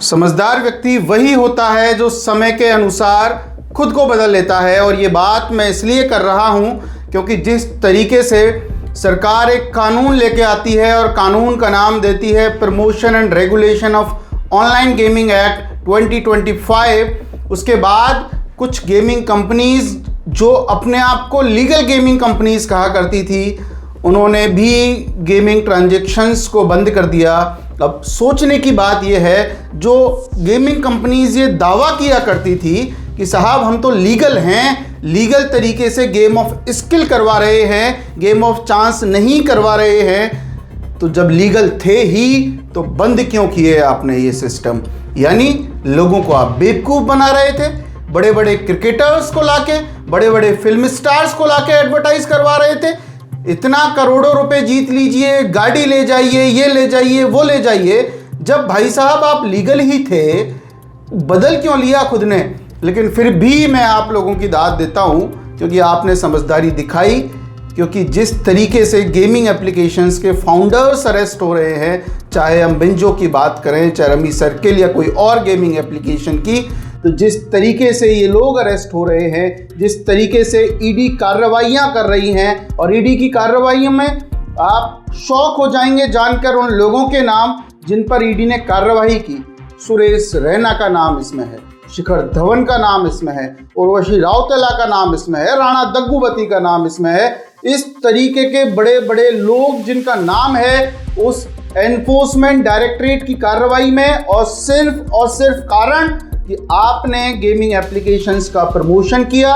समझदार व्यक्ति वही होता है जो समय के अनुसार खुद को बदल लेता है। और ये बात मैं इसलिए कर रहा हूँ क्योंकि जिस तरीके से सरकार एक कानून लेके आती है और कानून का नाम देती है promotion and regulation of online gaming act 2025, उसके बाद कुछ गेमिंग कंपनीज जो अपने आप को लीगल गेमिंग कंपनीज कहा करती थी, उन्होंने भी गेमिंग ट्रांजैक्शंस को बंद कर दिया। अब सोचने की बात यह है, जो गेमिंग कंपनीज ये दावा किया करती थी कि साहब हम तो लीगल हैं, लीगल तरीके से गेम ऑफ स्किल करवा रहे हैं, गेम ऑफ चांस नहीं करवा रहे हैं, तो जब लीगल थे ही तो बंद क्यों किए आपने ये सिस्टम? यानी लोगों को आप बेवकूफ़ बना रहे थे। बड़े बड़े क्रिकेटर्स को लाके, बड़े बड़े फिल्म स्टार्स को लाके एडवर्टाइज करवा रहे थे, इतना करोड़ों रुपए जीत लीजिए, गाड़ी ले जाइए, ये ले जाइए, वो ले जाइए। जब भाई साहब आप लीगल ही थे, बदल क्यों लिया खुद ने? लेकिन फिर भी मैं आप लोगों की दाद देता हूं क्योंकि आपने समझदारी दिखाई। क्योंकि जिस तरीके से गेमिंग एप्लीकेशंस के फाउंडर्स अरेस्ट हो रहे हैं, चाहे हम बिंजो की बात करें, चाहे रमी सर्किल या कोई और गेमिंग एप्लीकेशन की, तो जिस तरीके से ये लोग अरेस्ट हो रहे हैं, जिस तरीके से ईडी कार्रवाइयाँ कर रही हैं, और ईडी की कार्रवाइयों में आप शॉक हो जाएंगे जानकर उन लोगों के नाम जिन पर ईडी ने कार्रवाई की। सुरेश रैना का नाम इसमें है, शिखर धवन का नाम इसमें है, उर्वशी राउतेला का नाम इसमें है, राणा दग्गुबती का नाम इसमें है। इस तरीके के बड़े बड़े लोग जिनका नाम है उस एनफोर्समेंट डायरेक्टरेट की कार्रवाई में, और सिर्फ कारण कि आपने गेमिंग एप्लीकेशंस का प्रमोशन किया।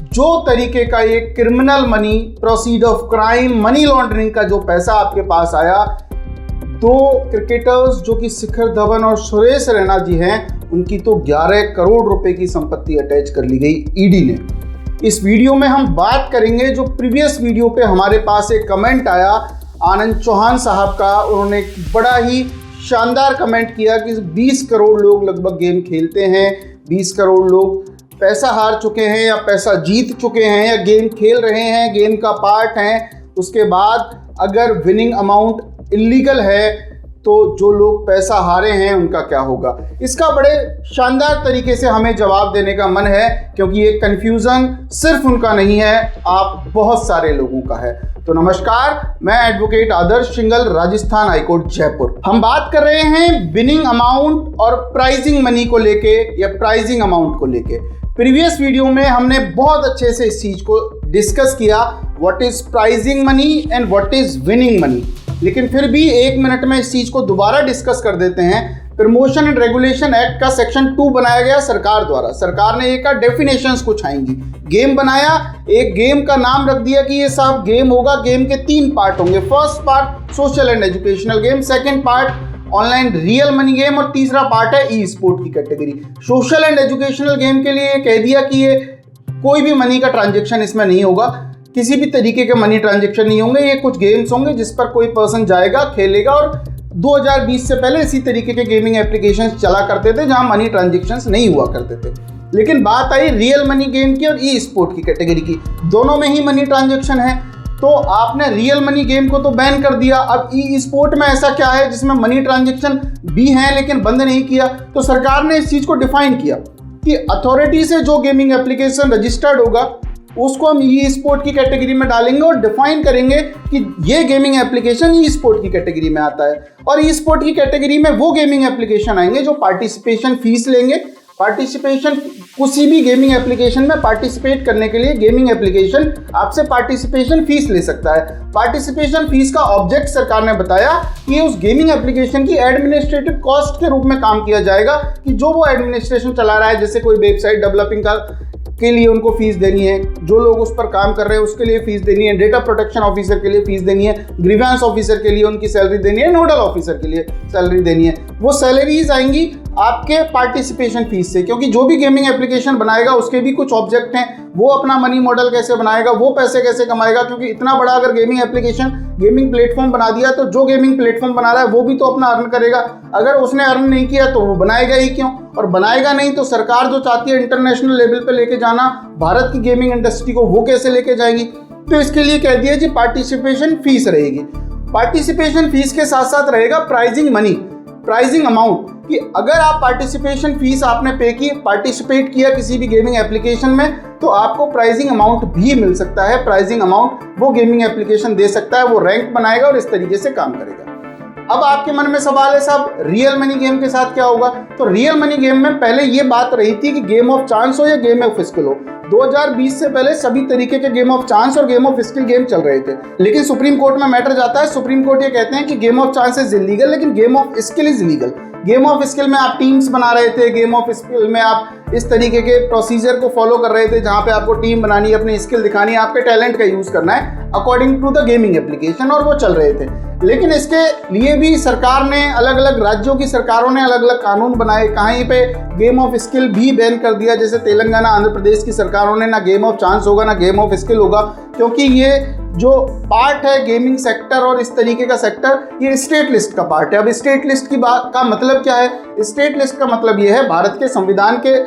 जो तरीके का ये criminal money, proceed of crime, money laundering का जो पैसा आपके पास आया, दो क्रिकेटर्स जो कि शिखर धवन और सुरेश रैना जी हैं, उनकी तो 11 करोड़ रुपए की संपत्ति अटैच कर ली गई ईडी ने। इस वीडियो में हम बात करेंगे, जो प्रीवियस वीडियो पे हमारे पास एक कमेंट आया आनंद चौहान साहब का, उन्होंने एक बड़ा ही शानदार कमेंट किया कि 20 करोड़ लोग लगभग गेम खेलते हैं, 20 करोड़ लोग पैसा हार चुके हैं या पैसा जीत चुके हैं या गेम खेल रहे हैं, गेम का पार्ट हैं। उसके बाद अगर विनिंग अमाउंट इलीगल है तो जो लोग पैसा हारे हैं उनका क्या होगा? इसका बड़े शानदार तरीके से हमें जवाब देने का मन है, क्योंकि ये कन्फ्यूज़न सिर्फ उनका नहीं है, आप बहुत सारे लोगों का है। तो नमस्कार, मैं एडवोकेट आदर्श सिंगल, राजस्थान हाईकोर्ट जयपुर। हम बात कर रहे हैं विनिंग अमाउंट और प्राइजिंग मनी को लेके या प्राइजिंग अमाउंट को लेके। प्रीवियस वीडियो में हमने बहुत अच्छे से इस चीज़ को डिस्कस किया, what is pricing money and what is winning money. लेकिन फिर भी 1 मिनट में इस चीज़ को दोबारा डिस्कस कर देते हैं। प्रमोशन एंड रेगुलेशन एक्ट का सेक्शन 2 बनाया गया सरकार द्वारा। सरकार ने एक का डेफिनेशंस कुछ आएंगी, गेम बनाया, एक गेम का नाम रख दिया कि ये साहब गेम होगा। गेम के 3 पार्ट होंगे, first part social and educational game, second part online real money game, और तीसरा पार्ट है ई स्पोर्ट की category. Social and educational game के लिए कह दिया कि ये कोई भी मनी का ट्रांजेक्शन इसमें नहीं होगा, किसी भी तरीके के मनी ट्रांजेक्शन नहीं होंगे। ये कुछ गेम्स होंगे जिस पर कोई पर्सन जाएगा, खेलेगा, और 2020 से पहले इसी तरीके के गेमिंग एप्लीकेशंस चला करते थे जहां मनी ट्रांजेक्शंस नहीं हुआ करते थे। लेकिन बात आई रियल मनी गेम की और ई स्पोर्ट की कैटेगरी की, दोनों में ही मनी ट्रांजेक्शन है। तो आपने रियल मनी गेम को तो बैन कर दिया, अब ई स्पोर्ट में ऐसा क्या है जिसमें मनी ट्रांजेक्शन भी हैं लेकिन बंद नहीं किया? तो सरकार ने इस चीज़ को डिफाइन किया कि अथॉरिटी से जो गेमिंग एप्लीकेशन रजिस्टर्ड होगा उसको हम ई स्पोर्ट की कैटेगरी में डालेंगे और डिफाइन करेंगे कि ये गेमिंग एप्लीकेशन ई स्पोर्ट की कैटेगरी में आता है। और ई स्पोर्ट की कैटेगरी में वो गेमिंग एप्लीकेशन आएंगे जो पार्टिसिपेशन फीस लेंगे। पार्टिसिपेशन, किसी भी गेमिंग एप्लीकेशन में पार्टिसिपेट करने के लिए गेमिंग एप्लीकेशन आपसे पार्टिसिपेशन फीस ले सकता है। पार्टिसिपेशन फीस का ऑब्जेक्ट सरकार ने बताया कि उस गेमिंग एप्लीकेशन की एडमिनिस्ट्रेटिव कॉस्ट के रूप में काम किया जाएगा, कि जो वो एडमिनिस्ट्रेशन चला रहा है, जैसे कोई वेबसाइट डेवलपिंग के लिए उनको फीस देनी है, जो लोग उस पर काम कर रहे हैं उसके लिए फीस देनी है, डेटा प्रोटेक्शन ऑफिसर के लिए फीस देनी है, ग्रीवेंस ऑफिसर के लिए उनकी सैलरी देनी है, नोडल ऑफिसर के लिए सैलरी देनी है। वो सैलरीज आएंगी आपके पार्टिसिपेशन फीस से, क्योंकि जो भी गेमिंग एप्लीकेशन बनाएगा उसके भी कुछ ऑब्जेक्ट हैं, वो अपना मनी मॉडल कैसे बनाएगा, वो पैसे कैसे कमाएगा। क्योंकि इतना बड़ा अगर गेमिंग एप्लीकेशन, गेमिंग प्लेटफॉर्म बना दिया तो जो गेमिंग प्लेटफॉर्म बना रहा है वो भी तो अपना अर्न करेगा। अगर उसने अर्न नहीं किया तो वो बनाएगा ही क्यों? और बनाएगा नहीं तो सरकार जो चाहती है इंटरनेशनल लेवल पे लेके जाना भारत की गेमिंग इंडस्ट्री को, वो कैसे लेके जाएगी? तो इसके लिए कह दिया जी पार्टिसिपेशन फीस रहेगी। पार्टिसिपेशन फीस के साथ साथ रहेगा प्राइजिंग मनी, प्राइजिंग अमाउंट, कि अगर आप पार्टिसिपेशन फीस आपने पे की, पार्टिसिपेट किया किसी भी गेमिंग एप्लीकेशन में, तो आपको प्राइजिंग अमाउंट भी मिल सकता है। प्राइजिंग अमाउंट वो गेमिंग एप्लीकेशन दे सकता है, वो रैंक बनाएगा और इस तरीके से काम करेगा। अब आपके मन में सवाल है साहब रियल मनी गेम के साथ क्या होगा? तो रियल मनी गेम में पहले ये बात रही थी कि गेम ऑफ चांस हो या गेम ऑफ स्किल हो। 2020 से पहले सभी तरीके के गेम ऑफ चांस और गेम ऑफ स्किल गेम चल रहे थे, लेकिन सुप्रीम कोर्ट में मैटर जाता है। सुप्रीम कोर्ट ये कहते हैं कि game of chance is illegal, लेकिन game of skill is legal. Game of skill में आप टीम्स बना रहे थे, गेम ऑफ स्किल में आप इस तरीके के प्रोसीजर को फॉलो कर रहे थे जहां पे आपको टीम बनानी है, अपनी स्किल दिखानी है, आपके टैलेंट का यूज करना है according to the gaming application, और वो चल रहे थे। लेकिन इसके लिए भी सरकार ने, अलग अलग राज्यों की सरकारों ने अलग अलग कानून बनाए। कहीं पे गेम ऑफ स्किल भी बैन कर दिया, जैसे तेलंगाना, आंध्र प्रदेश की सरकारों ने ना गेम ऑफ चांस होगा ना गेम ऑफ स्किल होगा, क्योंकि ये जो पार्ट है गेमिंग सेक्टर और इस तरीके का सेक्टर, ये स्टेट लिस्ट का पार्ट है। अब स्टेट लिस्ट की बात का मतलब क्या है? स्टेट लिस्ट का मतलब ये है, भारत के संविधान के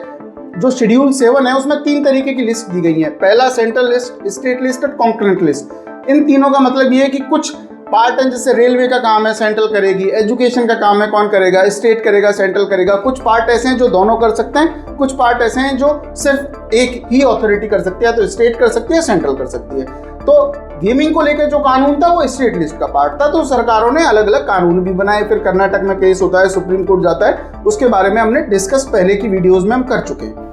जो शेड्यूल 7 है उसमें 3 तरीके की लिस्ट दी गई है। पहला सेंट्रल लिस्ट, स्टेट लिस्ट और कॉन्करेंट लिस्ट। इन तीनों का मतलब ये है कि कुछ पार्ट है, जैसे रेलवे का काम है सेंट्रल करेगी, एजुकेशन का काम है कौन करेगा, स्टेट करेगा, सेंट्रल करेगा। कुछ पार्ट ऐसे हैं जो दोनों कर सकते हैं, कुछ पार्ट ऐसे हैं जो सिर्फ एक ही अथॉरिटी कर सकती है, तो स्टेट कर सकती है, सेंट्रल कर सकती है। तो गेमिंग को लेकर जो कानून था वो स्टेट लिस्ट का पार्ट था, तो सरकारों ने अलग अलग कानून भी बनाए। फिर कर्नाटक में केस होता है, सुप्रीम कोर्ट जाता है, उसके बारे में हमने डिस्कस पहले की वीडियोस में हम कर चुके हैं।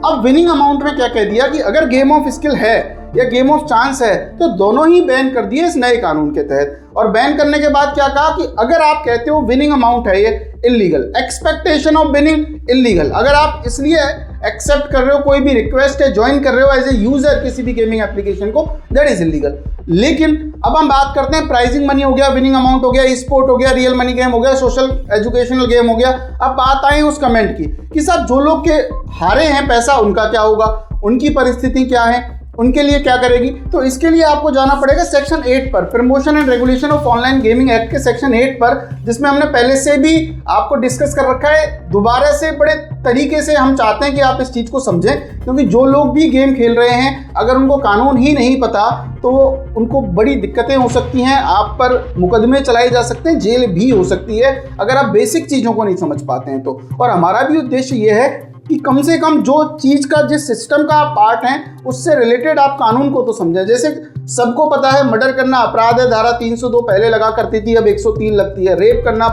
अब विनिंग अमाउंट में क्या कह दिया कि अगर गेम ऑफ स्किल है या गेम ऑफ चांस है तो दोनों ही बैन कर दिए इस नए कानून के तहत। और बैन करने के बाद क्या कहा कि अगर आप कहते हो विनिंग अमाउंट है ये illegal, expectation of winning illegal, अगर आप इसलिए एक्सेप्ट कर रहे हो, कोई भी रिक्वेस्ट है, ज्वाइन कर रहे हो एज ए यूजर किसी भी गेमिंग एप्लीकेशन को, दैट इज इलीगल। लेकिन अब हम बात करते हैं प्राइजिंग मनी हो गया, विनिंग अमाउंट हो गया, ई स्पोर्ट हो गया, रियल मनी गेम हो गया, सोशल एजुकेशनल गेम हो गया। अब बात आई उस कमेंट की कि साहब जो लोग के हारे हैं पैसा उनका क्या होगा, उनकी परिस्थिति क्या है, उनके लिए क्या करेगी? तो इसके लिए आपको जाना पड़ेगा सेक्शन 8 पर, promotion and regulation of online gaming act के सेक्शन 8 पर, जिसमें हमने पहले से भी आपको डिस्कस कर रखा है। दोबारा से बड़े तरीके से हम चाहते हैं कि आप इस चीज़ को समझें, क्योंकि जो लोग भी गेम खेल रहे हैं अगर उनको कानून ही नहीं पता तो उनको बड़ी दिक्कतें हो सकती हैं, आप पर मुकदमे चलाए जा सकते हैं, जेल भी हो सकती है अगर आप बेसिक चीज़ों को नहीं समझ पाते हैं तो। और हमारा भी उद्देश्य ये है कि कम से कम जो चीज़ का, जिस सिस्टम का आप पार्ट हैं, उससे रिलेटेड आप कानून को तो समझें। जैसे सबको पता है मर्डर करना अपराध है, धारा 302 पहले लगा करती थी, अब 103 लगती है। रेप करना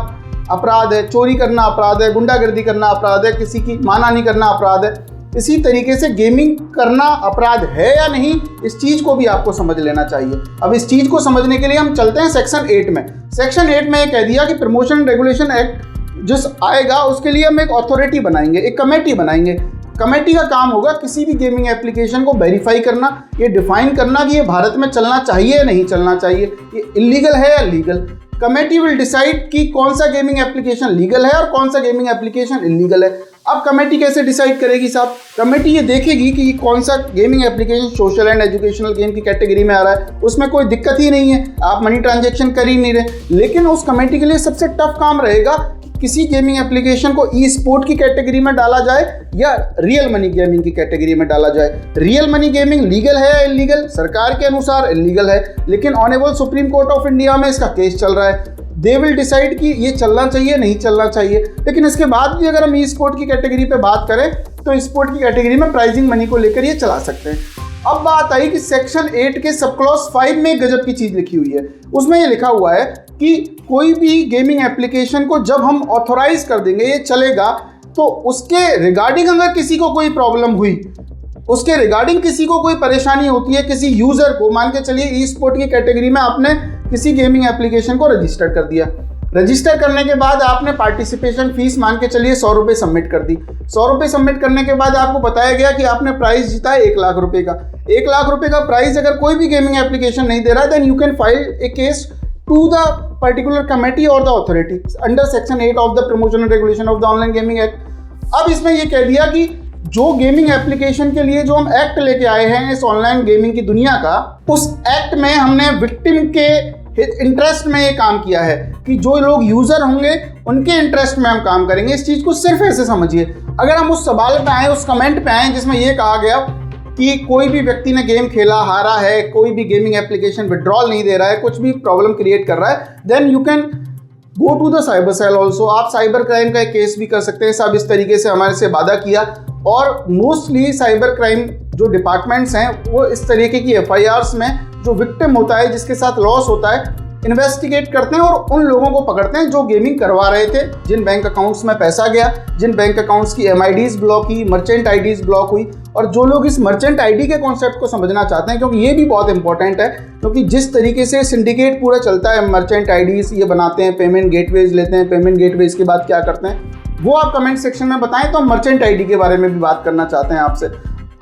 अपराध है, चोरी करना अपराध है, गुंडागर्दी करना अपराध है, किसी की मानहानि करना अपराध है। इसी तरीके से गेमिंग करना अपराध है या नहीं, इस चीज़ को भी आपको समझ लेना चाहिए। अब इस चीज़ को समझने के लिए हम चलते हैं सेक्शन 8 में। सेक्शन 8 में कह दिया कि प्रमोशन रेगुलेशन एक्ट जो आएगा उसके लिए हम एक अथॉरिटी बनाएंगे, एक कमेटी बनाएंगे। कमेटी का काम होगा किसी भी गेमिंग एप्लीकेशन को वेरीफाई करना, ये डिफाइन करना कि ये भारत में चलना चाहिए या नहीं चलना चाहिए, ये इलीगल है या लीगल। कमेटी विल डिसाइड कि कौन सा गेमिंग एप्लीकेशन लीगल है और कौन सा गेमिंग एप्लीकेशन इलीगल है। अब कमेटी कैसे डिसाइड करेगी साहब? कमेटी ये देखेगी कि कौन सा gaming application social and educational game की कैटेगरी में आ रहा है, उसमें कोई दिक्कत ही नहीं है, आप मनी ट्रांजैक्शन कर ही नहीं रहे। लेकिन उस कमेटी के लिए सबसे टफ काम रहेगा किसी गेमिंग एप्लीकेशन को ई स्पोर्ट की कैटेगरी में डाला जाए या रियल मनी गेमिंग की कैटेगरी में डाला जाए। रियल मनी गेमिंग लीगल है या इलीगल? सरकार के अनुसार इलीगल है, लेकिन honourable supreme court of India में इसका केस चल रहा है। दे विल डिसाइड कि ये चलना चाहिए नहीं चलना चाहिए। लेकिन इसके बाद भी अगर हम ई स्पोर्ट की कैटेगरी पे बात करें तो स्पोर्ट की कैटेगरी में प्राइजिंग मनी को लेकर ये चला सकते हैं। अब बात आई कि सेक्शन 8 के सब क्लॉज 5 में गजब की चीज़ लिखी हुई है। उसमें ये लिखा हुआ है कि कोई भी गेमिंग एप्लीकेशन को जब हम ऑथोराइज कर देंगे, ये चलेगा, तो उसके रिगार्डिंग अगर किसी को कोई प्रॉब्लम हुई, उसके रिगार्डिंग किसी को कोई परेशानी होती है, किसी यूज़र को, मान के चलिए ई स्पोर्ट की कैटेगरी में आपने किसी गेमिंग एप्लीकेशन को रजिस्टर कर दिया, रजिस्टर करने के बाद आपने पार्टिसिपेशन फीस मान के चलिए 100 रुपये सबमिट कर दी। 100 रुपये सबमिट करने के बाद आपको बताया गया कि आपने प्राइस जीता है 1 लाख रुपए का। 1 लाख रुपए का प्राइस अगर कोई भी गेमिंग एप्लीकेशन नहीं दे रहा है, then you can file a case to the particular committee और the authority under section 8 of the promotion and regulation of the online gaming act. अब इसमें यह कह दिया कि जो गेमिंग एप्लीकेशन के लिए जो हम एक्ट लेके आए हैं इस ऑनलाइन गेमिंग की दुनिया का, उस एक्ट में हमने विक्टिम के इंटरेस्ट में ये काम किया है कि जो लोग यूजर होंगे उनके इंटरेस्ट में हम काम करेंगे। इस चीज को सिर्फ ऐसे समझिए। अगर हम उस सवाल पे आए, उस कमेंट पे आए जिसमें ये कहा गया कि कोई भी व्यक्ति ने गेम खेला, हारा है, कोई भी गेमिंग एप्लीकेशन विड्रॉल नहीं दे रहा है, कुछ भी प्रॉब्लम क्रिएट कर रहा है, then you can go to the cyber cell also, आप साइबर क्राइम का एक केस भी कर सकते हैं। सब इस तरीके से हमारे से वादा किया, और मोस्टली साइबर क्राइम जो डिपार्टमेंट्स हैं वो इस तरीके की FIRs में जो विक्टिम होता है, जिसके साथ लॉस होता है, इन्वेस्टिगेट करते हैं और उन लोगों को पकड़ते हैं जो गेमिंग करवा रहे थे, जिन बैंक अकाउंट्स में पैसा गया, जिन बैंक अकाउंट्स की MIDs ब्लॉक हुई, मर्चेंट IDs ब्लॉक हुई। और जो लोग इस मर्चेंट ID के कॉन्सेप्ट को समझना चाहते हैं, क्योंकि ये भी बहुत इंपॉर्टेंट है, क्योंकि जिस तरीके से सिंडिकेट पूरा चलता है, मर्चेंट IDs ये बनाते हैं, पेमेंट गेटवेज लेते हैं, पेमेंट गेटवेज के बाद क्या करते हैं वो आप कमेंट सेक्शन में बताएं। तो हम मर्चेंट ID के बारे में भी बात करना चाहते हैं आपसे।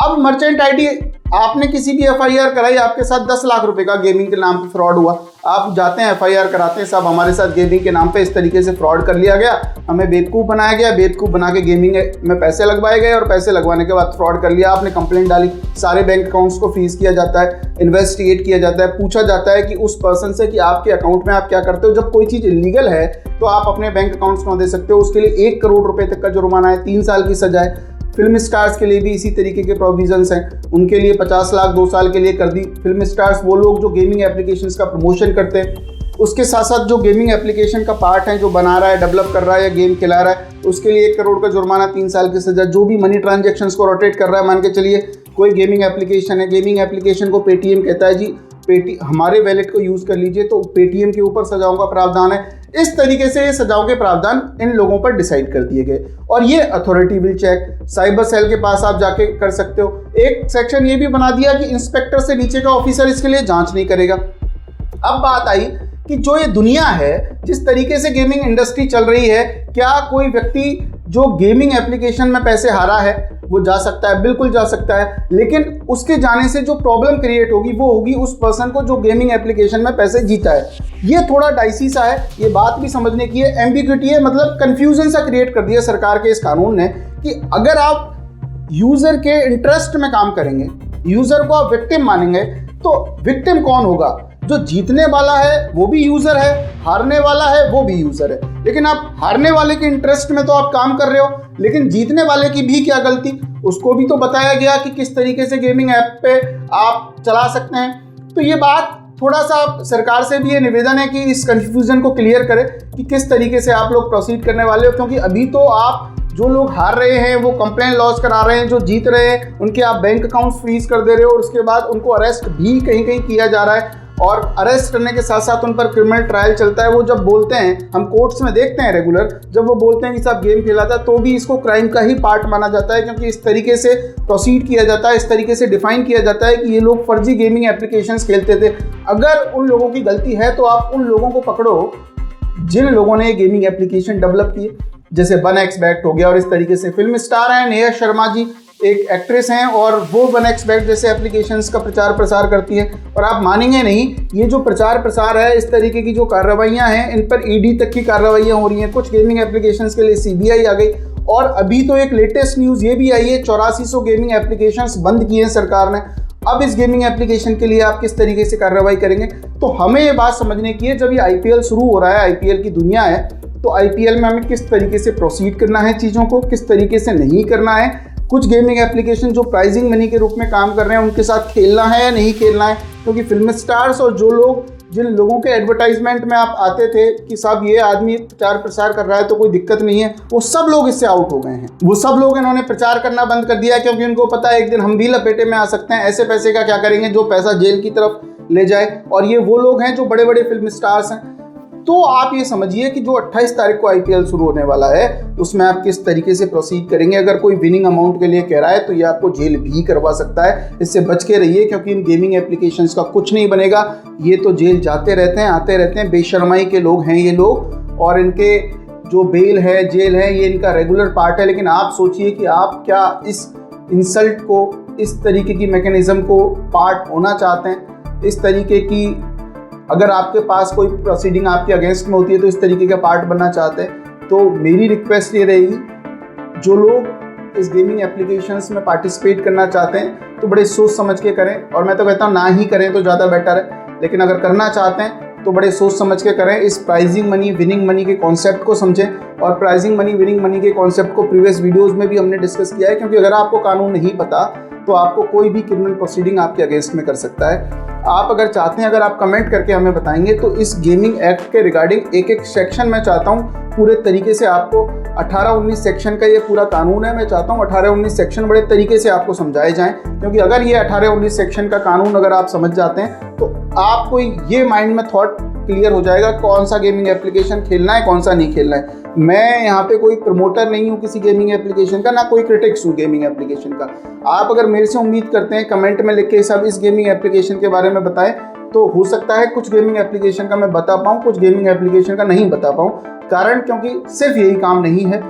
अब मर्चेंट ID, आपने किसी भी FIR कराई, आपके साथ 10 लाख रुपए का गेमिंग के नाम पे फ्रॉड हुआ, आप जाते हैं FIR कराते हैं, सब हमारे साथ गेमिंग के नाम पे इस तरीके से फ्रॉड कर लिया गया, हमें बेवकूफ़ बनाया गया, बेवकूफ़ बना के गेमिंग में पैसे लगवाए गए और पैसे लगवाने के बाद फ्रॉड कर लिया, आपने कंप्लेंट डाली, सारे बैंक अकाउंट्स को फ्रीज किया जाता है, इन्वेस्टिगेट किया जाता है, पूछा जाता है कि उस पर्सन से कि आपके अकाउंट में आप क्या करते हो। जब कोई चीज़ इलीगल है तो आप अपने बैंक अकाउंट्स को दे सकते हो, उसके लिए 1 करोड़ रुपए तक का जुर्माना है, 3 साल की सजा है। फिल्म स्टार्स के लिए भी इसी तरीके के प्रोविजंस हैं, उनके लिए 50 लाख 2 साल के लिए कर दी। फिल्म स्टार्स वो लोग जो गेमिंग एप्लीकेशंस का प्रमोशन करते हैं, उसके साथ साथ जो गेमिंग एप्लीकेशन का पार्ट है, जो बना रहा है, डेवलप कर रहा है या गेम खिला रहा है, उसके लिए 1 करोड़ का जुर्माना, 3 साल की सजा। जो भी मनी ट्रांजेक्शन्स को रोटेट कर रहा है, मान के चलिए कोई गेमिंग एप्लीकेशन है, गेमिंग एप्लीकेशन को पेटीएम कहता है जी हमारे वैलेट को यूज़ कर लीजिए, तो पेटीएम के ऊपर सजाओं का प्रावधान है। इस तरीके से ये सजाओं के प्रावधान इन लोगों पर डिसाइड कर दिए गए, और ये authority will check, cyber cell के पास आप जाके कर सकते हो। एक सेक्शन ये भी बना दिया कि इंस्पेक्टर से नीचे का ऑफिसर इसके लिए जांच नहीं करेगा। अब बात आई कि जो ये दुनिया है, जिस तरीके से गेमिंग इंडस्ट्री चल रही है, क्या कोई व्यक्ति जो गेमिंग एप्लीकेशन में पैसे हारा है वो जा सकता है? बिल्कुल जा सकता है, लेकिन उसके जाने से जो प्रॉब्लम क्रिएट होगी वो होगी उस पर्सन को जो गेमिंग एप्लीकेशन में पैसे जीता है। ये थोड़ा डाइसी सा है, ये बात भी समझने की है, एम्बिग्युइटी है, मतलब कंफ्यूजन सा क्रिएट कर दिया सरकार के इस कानून ने कि अगर आप यूजर के इंटरेस्ट में काम करेंगे, यूजर को आप विक्टिम मानेंगे, तो विक्टिम कौन होगा? जो जीतने वाला है वो भी यूजर है, हारने वाला है वो भी यूजर है। लेकिन आप हारने वाले के इंटरेस्ट में तो आप काम कर रहे हो, लेकिन जीतने वाले की भी क्या गलती, उसको भी तो बताया गया कि किस तरीके से गेमिंग ऐप पे आप चला सकते हैं। तो ये बात थोड़ा सा सरकार से भी ये निवेदन है कि इस कंफ्यूजन को क्लियर करें कि किस तरीके से आप लोग प्रोसीड करने वाले हो, क्योंकि अभी तो आप जो लोग हार रहे हैं वो कंप्लेंट लॉन्च करा रहे हैं, जो जीत रहे हैं उनके आप बैंक अकाउंट फ्रीज कर दे रहे हो, और उसके बाद उनको अरेस्ट भी कहीं कहीं किया जा रहा है, और अरेस्ट करने के साथ साथ उन पर क्रिमिनल ट्रायल चलता है। वो जब बोलते हैं, हम कोर्ट्स में देखते हैं रेगुलर, जब वो बोलते हैं कि साहब गेम खेला था, तो भी इसको क्राइम का ही पार्ट माना जाता है, क्योंकि इस तरीके से प्रोसीड किया जाता है, इस तरीके से डिफाइन किया जाता है कि ये लोग फर्जी गेमिंग एप्लीकेशंस खेलते थे। अगर उन लोगों की गलती है तो आप उन लोगों को पकड़ो जिन लोगों ने गेमिंग एप्लीकेशन डेवलप किए, जैसे 1xBet हो गया, और इस तरीके से फिल्म स्टार हैं नेहा शर्मा जी, एक एक्ट्रेस हैं, और वो 1xBet जैसे एप्लीकेशंस का प्रचार प्रसार करती है। और आप मानेंगे नहीं, ये जो प्रचार प्रसार है, इस तरीके की जो कार्रवाइयाँ हैं, इन पर ED तक की कार्रवाइयाँ हो रही हैं। कुछ गेमिंग एप्लीकेशंस के लिए CBI आ गई, और अभी तो एक लेटेस्ट न्यूज़ ये भी आई है, 8400 गेमिंग एप्लीकेशंस बंद किए हैं सरकार ने। अब इस गेमिंग एप्लीकेशन के लिए आप किस तरीके से कार्रवाई करेंगे? तो हमें ये बात समझने की है, जब ये IPL शुरू हो रहा है, IPL की दुनिया है, तो IPL में हमें किस तरीके से प्रोसीड करना है, चीज़ों को किस तरीके से नहीं करना है। कुछ गेमिंग एप्लीकेशन जो प्राइजिंग मनी के रूप में काम कर रहे हैं, उनके साथ खेलना है या नहीं खेलना है, क्योंकि फिल्म स्टार्स और जो लोग, जिन लोगों के एडवर्टाइजमेंट में आप आते थे कि साहब ये आदमी प्रचार प्रसार कर रहा है तो कोई दिक्कत नहीं है, वो सब लोग इससे आउट हो गए हैं। वो सब लोग इन्होंने प्रचार करना बंद कर दिया, क्योंकि उनको पता है एक दिन हम भी लपेटे में आ सकते हैं। ऐसे पैसे का क्या करेंगे जो पैसा जेल की तरफ ले जाए, और ये वो लोग हैं जो बड़े बड़े फिल्म स्टार्स हैं। तो आप ये समझिए कि जो 28 तारीख को IPL शुरू होने वाला है, उसमें आप किस तरीके से प्रोसीड करेंगे। अगर कोई विनिंग अमाउंट के लिए कह रहा है तो ये आपको जेल भी करवा सकता है, इससे बच के रहिए, क्योंकि इन गेमिंग एप्लीकेशंस का कुछ नहीं बनेगा। ये तो जेल जाते रहते हैं, आते रहते हैं, बेशर्माई के लोग हैं ये लोग, और इनके जो बेल है, जेल है, ये इनका रेगुलर पार्ट है। लेकिन आप सोचिए कि आप क्या इस इंसल्ट को, इस तरीके की मैकेनिज्म को पार्ट होना चाहते हैं? इस तरीके की अगर आपके पास कोई प्रोसीडिंग आपके अगेंस्ट में होती है तो इस तरीके का पार्ट बनना चाहते हैं, तो मेरी रिक्वेस्ट ये रहेगी, जो लोग इस गेमिंग एप्लीकेशंस में पार्टिसिपेट करना चाहते हैं तो बड़े सोच समझ के करें, और मैं तो कहता हूँ ना ही करें तो ज़्यादा बेटर है। लेकिन अगर करना चाहते हैं तो बड़े सोच समझ के करें। इस प्राइजिंग मनी, विनिंग मनी के कॉन्सेप्ट को समझें, और प्राइजिंग मनी, विनिंग मनी के कॉन्सेप्ट को प्रीवियस वीडियोज़ में भी हमने डिस्कस किया है, क्योंकि अगर आपको कानून नहीं पता तो आपको कोई भी क्रिमिनल प्रोसीडिंग आपके अगेंस्ट में कर सकता है। आप अगर चाहते हैं, अगर आप कमेंट करके हमें बताएंगे तो इस गेमिंग एक्ट के रिगार्डिंग एक एक सेक्शन मैं चाहता हूँ पूरे तरीके से आपको 18-19 सेक्शन का ये पूरा कानून है, मैं चाहता हूँ 18-19 सेक्शन बड़े तरीके से आपको समझाए जाएं, क्योंकि अगर ये 18-19 सेक्शन का कानून अगर आप समझ जाते हैं तो आपको ये माइंड में थॉट क्लियर हो जाएगा कौन सा गेमिंग एप्लीकेशन खेलना है, कौन सा नहीं खेलना है। मैं यहाँ पे कोई प्रमोटर नहीं हूँ किसी गेमिंग एप्लीकेशन का, ना कोई क्रिटिक्स हूँ गेमिंग एप्लीकेशन का। आप अगर मेरे से उम्मीद करते हैं कमेंट में लिख के सब इस गेमिंग एप्लीकेशन के बारे में बताएं, तो हो सकता है कुछ गेमिंग एप्लीकेशन का मैं बता पाऊँ, कुछ गेमिंग एप्लीकेशन का नहीं बता पाऊँ। कारण क्योंकि सिर्फ यही काम नहीं है,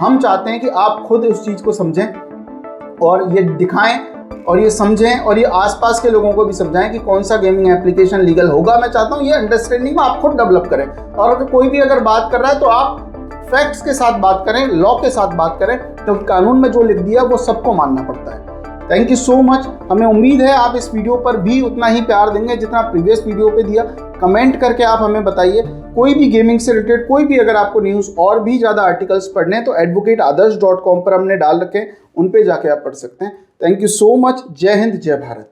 हम चाहते हैं कि आप खुद उस चीज़ को समझें और ये दिखाएं और ये समझें और ये आसपास के लोगों को भी समझाएं कि कौन सा गेमिंग एप्लीकेशन लीगल होगा। मैं चाहता हूँ ये अंडरस्टैंडिंग आप खुद डेवलप करें, और अगर कोई भी अगर बात कर रहा है तो आप फैक्ट्स के साथ बात करें, लॉ के साथ बात करें, क्योंकि कानून में जो लिख दिया वो सबको मानना पड़ता है। Thank you so much. हमें उम्मीद है आप इस वीडियो पर भी उतना ही प्यार देंगे जितना प्रीवियस वीडियो पे दिया। कमेंट करके आप हमें बताइए कोई भी गेमिंग से रिलेटेड कोई भी अगर आपको न्यूज़ और भी ज़्यादा आर्टिकल्स पढ़ने हैं तो advocateadarsh.com पर हमने डाल रखे हैं, उन पे जाके आप पढ़ सकते हैं। Thank you so much. जय हिंद, जय भारत।